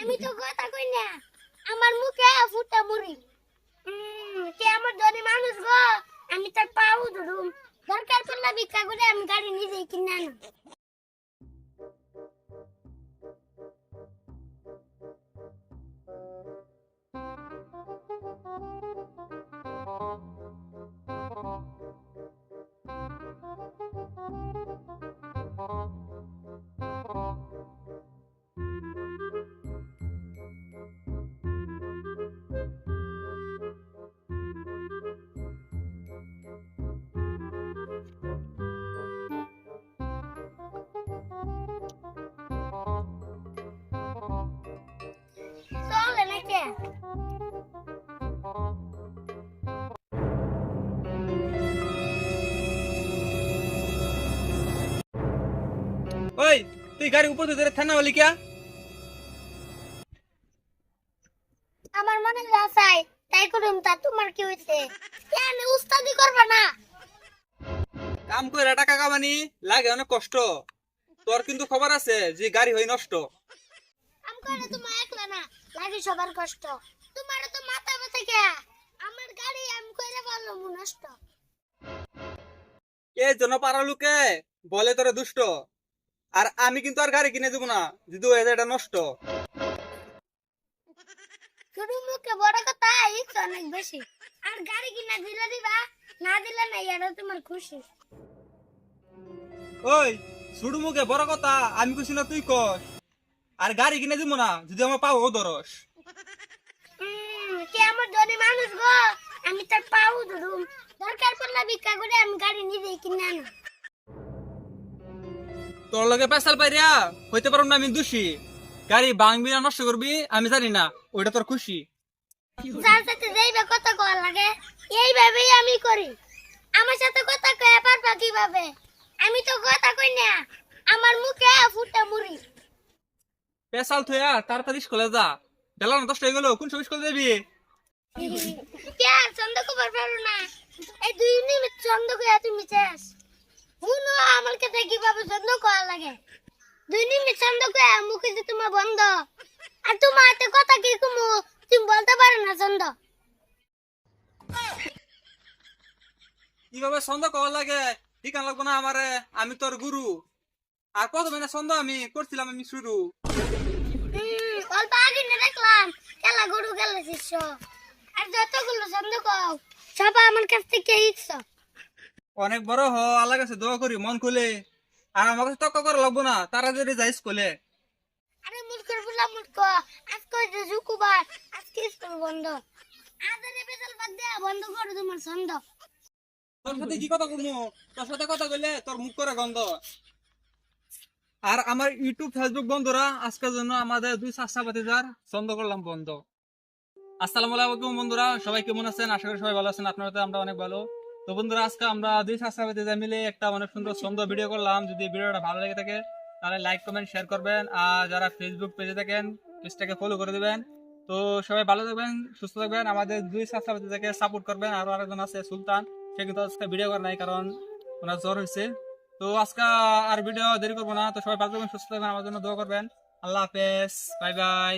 আমি তো কথা কই না, আমার মুখে ফুটা মুড়ি। কে আমার ধনী মানুষ গো, আমি তার পাও ধরুম। দরকার পড়লে ভিক্ষা করে আমি গাড়ি নিজেই কিনে আনো। চলে নাকি? ওই তুই গাড়ি উপর ধরে থানা বলি কিয়া? আমার মনে চাই তাই করুম, তা তোমার কি হইছে? কেন উস্তাদি করবে না? কাম করে টাকা কামানি লাগে অনেক কষ্ট। তোর কিন্তু খবর আছে যে গাড়ি হই নষ্ট। কাম করে তোমার একলা না, লাগে সবার কষ্ট। তোমার তো মাথা ব্যথা কে? আমার গাড়ি আমি কইরা পারলাম নষ্ট। এই জন্য পাড়া লোকে বলে তোরে দুষ্ট। আর আমি কিন্তু আর গাড়ি কিনে দেবো না যদি ওই এটা নষ্ট। শুধু মুখে বড় কথা, ইচ্ছা অনেক বেশি। আর গাড়ি কিনা দিলে দিবা, না দিলে না, এটা তোমার খুশি। ওই শুরু মুখে বড় কথা আমি কইছি না তুই কস। আর গাড়ি কিনে দিব না যদি আমার পাও ধরস। কে আমার ধনী মানুষ গো, আমি তার পাও ধরুম। দরকার পড়লে ভিক্ষা করে আমি গাড়ি নিজেই কিনে আনো। তোর লগে পেশাল পাইরা হইতে পারো না আমি দোষী। গাড়ি ভাঙবি না নষ্ট করবি আমি জানি না, ওইটা তোর খুশি। যার সাথে যাইবে কথা কওয়া লাগে, এইভাবেই আমি করি। আমার সাথে কথা কয়ে পারবা কিভাবে? আমি তো কথা কই না, আমার মুখে ফুটা মুড়ি। পেশাল থইয়া তাড়াতাড়ি স্কুলে যা। বেলা না 10টা হয়ে গেল, কোন সময় স্কুলে যাবি? কে আর চন্দ খবর পারো না? এই 2 মিনিট চন্দ কইয়া তুমি শেষ। শুনো আমার কাছে কিভাবে চন্দ কওয়া লাগে। 2 মিনিট চন্দ কইয়া মুখে যে তোমার বন্ধ। আর তোমার হাতে কথা কি কমু, তুমি বলতে পারো না চন্দ। কিভাবে ছন্দ কওয়া লাগে ঠিক লাগবো না আমারে। আমি তোর গুরু। আর প্রথমে না ছন্দ আমি করছিলাম আমি শুরু। অল্প আগে না দেখলাম খেলা গরু খেলা শিষ্য। আর যতগুলো চন্দ কও সব আমার কাছ থেকে ইচ্ছা। অনেক বড় হ, আল্লাহ কাছে দোয়া করি মন খুলে। আর আমার কাছে তক্ক করা লাগবো না, তাড়াতাড়ি যাই স্কুলে। আরে মুরকর বুলা মুরক, আজকে যে শুক্রবার, আজকে স্কুল বন্ধ। আদারে বেজাল বাদ দেয়া বন্ধ করো তোমার ছন্দ। তোর সাথে কি কথা কমু? তোর সাথে কথা কইলে তোর মুখ করে গন্ধ। আর আমার ইউটিউব ফেসবুক বন্ধুরা আজকের জন্য আমাদের 2 ছাত্রছাত্রীদের ছন্দ করলাম বন্ধ। আসসালামু আলাইকুম বন্ধুরা, সবাই কেমন আছেন? আশা করি সবাই ভালো আছেন। আপনারা তো আমরা অনেক ভালো। তো বন্ধুরা আজকে আমরা 2 ছাত্রছাত্রীদের মিলে একটা অনেক সুন্দর ছন্দ ভিডিও করলাম। যদি ভিডিওটা ভালো লেগে থাকে তাহলে লাইক কমেন্ট শেয়ার করবেন। আর যারা ফেসবুক পেজে থাকেন পেজটাকে ফলো করে দিবেন। তো সবাই ভালো থাকবেন, সুস্থ থাকবেন। আমাদের 2 ছাত্রছাত্রীদেরকে সাপোর্ট করবেন। আর আরেকজন আছে সুলতান, সে কিন্তু আজকে ভিডিও করে নাই কারণ ওনার জ্বর হয়েছে। তো আজকে আর ভিডিও দেরি করবো না। তো সবাই ভালো থাকবেন, সুস্থ থাকবেন, আমার জন্য দোয়া করবেন। আল্লাহ হাফেজ, বাই বাই।